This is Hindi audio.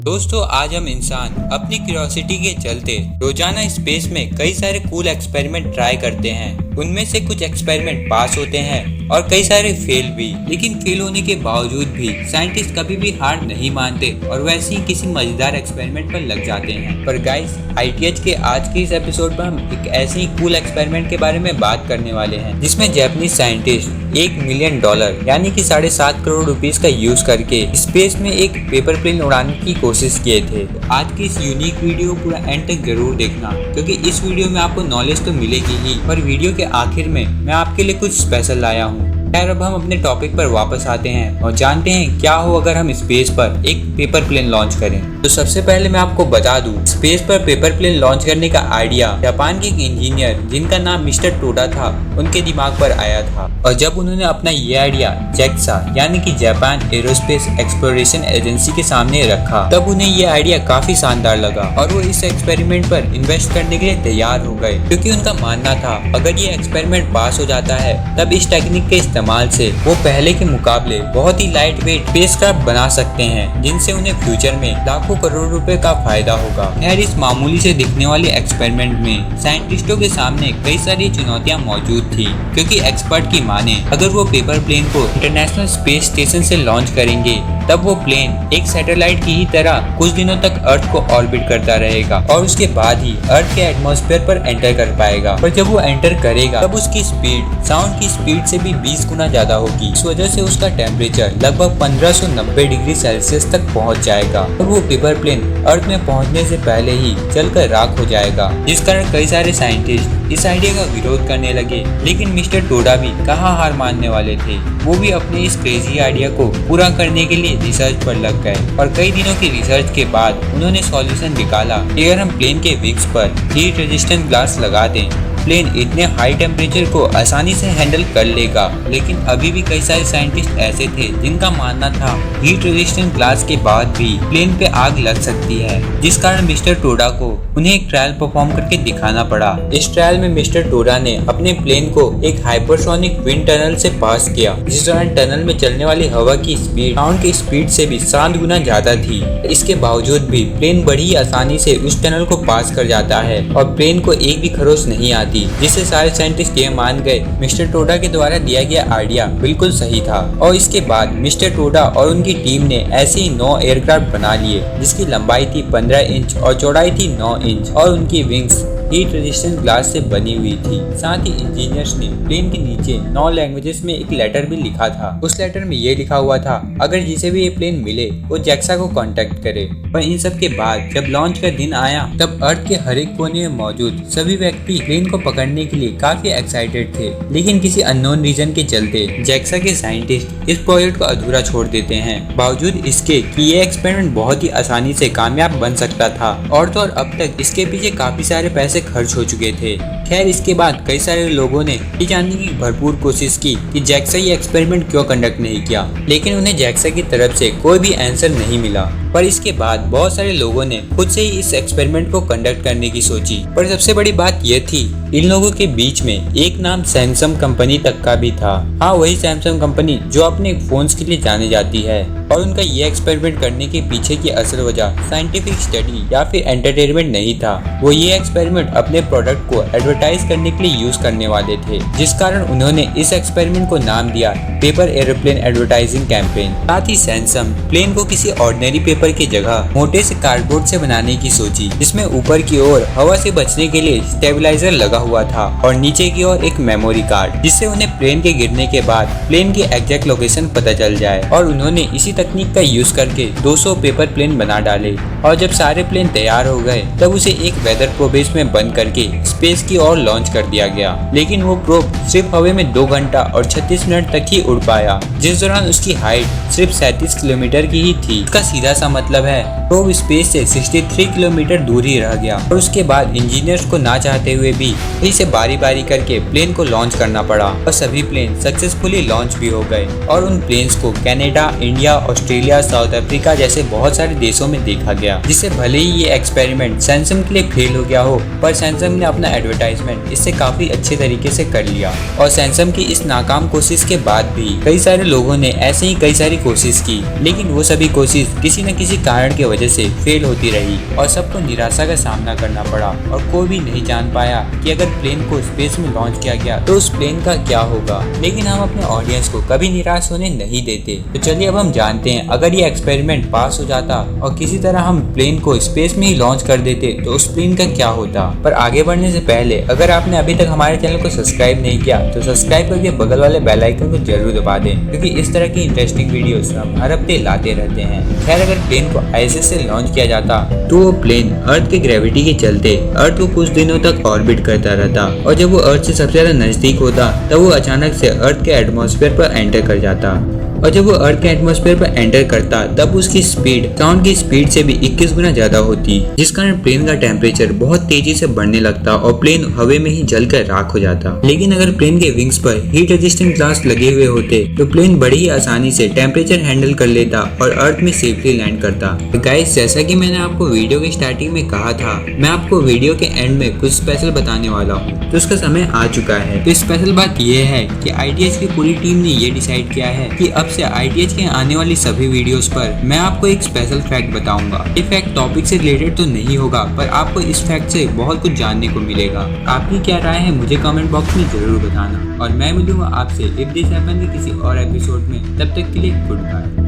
दोस्तों आज हम इंसान अपनी क्यूरियोसिटी के चलते रोजाना स्पेस में कई सारे कूल एक्सपेरिमेंट ट्राई करते हैं। उनमें से कुछ एक्सपेरिमेंट पास होते हैं और कई सारे फेल भी। लेकिन फेल होने के बावजूद भी साइंटिस्ट कभी भी हार नहीं मानते और वैसे ही किसी मजेदार एक्सपेरिमेंट पर लग जाते हैं। पर गाइस, ITH के आज के इस एपिसोड में हम एक ऐसे ही कूल एक्सपेरिमेंट के बारे में बात करने वाले हैं जिसमें जापानीज साइंटिस्ट $1 मिलियन यानी कि 7.5 करोड़ रुपीस का यूज करके स्पेस में एक पेपर प्लेन उड़ाने की कोशिश किए थे। आज की इस यूनिक वीडियो पूरा एंड तक जरूर देखना, क्योंकि इस वीडियो में आपको नॉलेज तो मिलेगी ही, पर वीडियो के आखिर में मैं आपके लिए कुछ स्पेशल लाया हूँ। खैर, अब हम अपने टॉपिक पर वापस आते हैं और जानते हैं क्या हो अगर हम स्पेस पर एक पेपर प्लेन लॉन्च करें। तो सबसे पहले मैं आपको बता दूं, स्पेस पर पेपर प्लेन लॉन्च करने का आइडिया जापान के एक इंजीनियर जिनका नाम मिस्टर टोडा था, उनके दिमाग पर आया था। और जब उन्होंने अपना ये आइडिया JAXA यानी कि जापान एरोस्पेस एक्सप्लोरेशन एजेंसी के सामने रखा, तब उन्हें ये आइडिया काफी शानदार लगा और वो इस एक्सपेरिमेंट पर इन्वेस्ट करने के लिए तैयार हो गए, क्योंकि उनका मानना था अगर ये एक्सपेरिमेंट पास हो जाता है तब इस टेक्निक के इस्तेमाल से वो पहले के मुकाबले बहुत ही लाइट वेट स्पेसक्राफ्ट बना सकते हैं, जिनसे उन्हें फ्यूचर में लाखों करोड़ रुपए का फायदा होगा। खैर, इस मामूली से दिखने वाले एक्सपेरिमेंट में साइंटिस्टों के सामने कई सारी चुनौतियां मौजूद थी, क्योंकि एक्सपर्ट की माने अगर वो पेपर प्लेन को इंटरनेशनल स्पेस स्टेशन से लॉन्च करेंगे तब वो प्लेन एक सैटेलाइट की ही तरह कुछ दिनों तक अर्थ को ऑर्बिट करता रहेगा और उसके बाद ही अर्थ के एटमॉस्फेयर पर एंटर कर पाएगा। पर जब वो एंटर करेगा तब उसकी स्पीड साउंड की स्पीड से भी 20 गुना ज्यादा होगी। इस वजह से उसका टेम्परेचर लगभग 1590 डिग्री सेल्सियस तक पहुंच जाएगा और वो पेपर प्लेन अर्थ में पहुंचने से पहले ही जलकर राख हो जाएगा, जिस कारण कई सारे साइंटिस्ट इस आइडिया का विरोध करने लगे। लेकिन मिस्टर टोडा भी कहाँ हार मानने वाले थे। वो भी अपने इस क्रेजी आइडिया को पूरा करने के लिए रिसर्च पर लग गए और कई दिनों की रिसर्च के बाद उन्होंने सॉल्यूशन निकाला कि अगर हम प्लेन के विंग्स पर हीट रेजिस्टेंट ग्लास लगा दें, प्लेन इतने हाई टेम्परेचर को आसानी से हैंडल कर लेगा। लेकिन अभी भी कई सारे साइंटिस्ट ऐसे थे जिनका मानना था हीट रेजिस्टेंट ग्लास के बाद भी प्लेन पे आग लग सकती है, जिस कारण मिस्टर टोडा को उन्हें एक ट्रायल परफॉर्म करके दिखाना पड़ा। इस ट्रायल में मिस्टर टोडा ने अपने प्लेन को एक हाइपरसोनिक विंड टनल से पास किया, जिस दौरान टनल में चलने वाली हवा की स्पीड साउंड की स्पीड से भी 7 गुना ज्यादा थी। इसके बावजूद भी प्लेन बड़ी आसानी से उस टनल को पास कर जाता है और प्लेन को एक भी खरोच नहीं आती, जिससे सारे साइंटिस्ट ये मान गए मिस्टर टोडा के द्वारा दिया गया आइडिया बिल्कुल सही था। और इसके बाद मिस्टर टोडा और उनकी टीम ने ऐसे ही 9 एयरक्राफ्ट बना लिए, जिसकी लंबाई थी 15 इंच और चौड़ाई थी 9 इंच और उनकी विंग्स हीट रेजिस्टेंट ग्लास से बनी हुई थी। साथ ही इंजीनियर्स ने प्लेन के नीचे 9 लैंग्वेजेस में एक लेटर भी लिखा था। उस लेटर में ये लिखा हुआ था अगर जिसे भी ये प्लेन मिले वो JAXA को कांटेक्ट करे। पर इन सब के बाद जब लॉन्च का दिन आया तब अर्थ के हर एक कोने में मौजूद सभी व्यक्ति प्लेन को पकड़ने के लिए काफी एक्साइटेड थे। लेकिन किसी अननोन रीजन के चलते JAXA के साइंटिस्ट इस प्रोजेक्ट को अधूरा छोड़ देते हैं, बावजूद इसके कि ये एक्सपेरिमेंट बहुत ही आसानी से कामयाब बन सकता था। और तो और अब तक इसके पीछे काफी सारे पैसे खर्च हो चुके थे। खैर, इसके बाद कई सारे लोगों ने ये जानने की भरपूर कोशिश की कि JAXA ये एक्सपेरिमेंट क्यों कंडक्ट नहीं किया, लेकिन उन्हें JAXA की तरफ से कोई भी आंसर नहीं मिला। पर इसके बाद बहुत सारे लोगों ने खुद से ही इस एक्सपेरिमेंट को कंडक्ट करने की सोची। पर सबसे बड़ी बात यह थी, इन लोगों के बीच में एक नाम सैमसंग कंपनी तक का भी था। हाँ, वही सैमसंग कंपनी जो अपने फोन्स के लिए जाने जाती है। और उनका ये एक्सपेरिमेंट करने के पीछे की असल वजह साइंटिफिक स्टडी या फिर एंटरटेनमेंट नहीं था। वो ये एक्सपेरिमेंट अपने प्रोडक्ट को एडवर्टाइज करने के लिए यूज करने वाले थे, जिस कारण उन्होंने इस एक्सपेरिमेंट को नाम दिया पेपर एरोप्लेन एडवर्टाइजिंग कैंपेन। साथ ही सैमसंग प्लेन को किसी ऑर्डिनरी पेपर की जगह मोटे से कार्डबोर्ड से बनाने की सोची, जिसमें ऊपर की ओर हवा से बचने के लिए स्टेबलाइजर लगा हुआ था और नीचे की ओर एक मेमोरी कार्ड, जिससे उन्हें प्लेन के गिरने के बाद प्लेन की एग्जैक्ट लोकेशन पता चल जाए। और उन्होंने इसी तकनीक का यूज करके 200 पेपर प्लेन बना डाले। और जब सारे प्लेन तैयार हो गए तब उसे एक वेदर प्रोबेस में बंद करके स्पेस की ओर लॉन्च कर दिया गया। लेकिन वो प्रोब सिर्फ हवा में 2 घंटा और 36 मिनट तक ही उड़ पाया, जिस दौरान उसकी हाइट सिर्फ 37 किलोमीटर की ही थी। इसका सीधा सा मतलब है प्रोब स्पेस से 63 किलोमीटर दूर ही रह गया। और उसके बाद इंजीनियर्स को ना चाहते हुए भी इसे बारी बारी करके प्लेन को लॉन्च करना पड़ा और सभी प्लेन सक्सेसफुली लॉन्च भी हो गए। और उन प्लेन्स को Canada, India, Australia, south Africa जैसे बहुत सारे देशों में देखा गया। जिससे भले ही ये एक्सपेरिमेंट सैमसंग के लिए फेल हो गया हो, पर सैमसंग ने अपना एडवर्टाइजमेंट इससे काफी अच्छे तरीके से कर लिया। और सैमसंग की इस नाकाम कोशिश के बाद भी कई सारे लोगों ने ऐसे ही कई सारी कोशिश की, लेकिन वो सभी कोशिश किसी न किसी कारण की वजह से फेल होती रही और सबको निराशा का सामना करना पड़ा और कोई भी नहीं जान पाया कि अगर प्लेन को स्पेस में लॉन्च किया गया तो उस प्लेन का क्या होगा। लेकिन हम अपने ऑडियंस को कभी निराश होने नहीं देते। तो चलिए अब हम जानते हैं, अगर ये एक्सपेरिमेंट पास हो जाता और किसी तरह हम प्लेन को स्पेस में ही लॉन्च कर देते तो उस प्लेन का क्या होता। पर आगे बढ़ने से पहले अगर आपने अभी तक हमारे चैनल को सब्सक्राइब नहीं किया तो सब्सक्राइब करके बगल वाले बेल आइकन को जरूर दबा दें, क्योंकि इस तरह की इंटरेस्टिंग वीडियोस हम हर हफ्ते लाते रहते हैं। खैर, अगर प्लेन को ISS से लॉन्च किया जाता तो वो प्लेन अर्थ के ग्रेविटी के चलते अर्थ को कुछ दिनों तक ऑर्बिट करता रहता और जब वो अर्थ से सबसे ज्यादा नजदीक होता तब वो अचानक से अर्थ के एटमॉस्फेयर पर एंटर कर जाता और जब वो अर्थ के एटमॉस्फेयर पर एंटर करता तब उसकी स्पीड साउंड की स्पीड से भी 21 गुना ज्यादा होती, जिस कारण प्लेन का टेम्परेचर बहुत तेजी से बढ़ने लगता और प्लेन हवा में ही जलकर राख हो जाता। लेकिन अगर प्लेन के विंग्स पर हीट रेजिस्टेंट ग्लास लगे हुए होते तो प्लेन बड़ी ही आसानी से टेम्परेचर हैंडल कर लेता और अर्थ में सेफली लैंड करता। तो गाइस, जैसा कि मैंने आपको वीडियो के स्टार्टिंग में कहा था, मैं आपको वीडियो के एंड में कुछ स्पेशल बताने वाला हूँ, तो उसका समय आ चुका है। तो स्पेशल बात यह है कि ITH की पूरी टीम ने ये डिसाइड किया है कि अब से ITH के आने वाली सभी वीडियोस पर मैं आपको एक स्पेशल फैक्ट बताऊंगा। ये फैक्ट टॉपिक से रिलेटेड तो नहीं होगा, पर आपको इस फैक्ट से बहुत कुछ जानने को मिलेगा। आपकी क्या राय है मुझे कमेंट बॉक्स में जरूर बताना और मैं मिलूंगा आपसे इफ दिस हैपन के किसी और एपिसोड में। तब तक के लिए गुड बाय।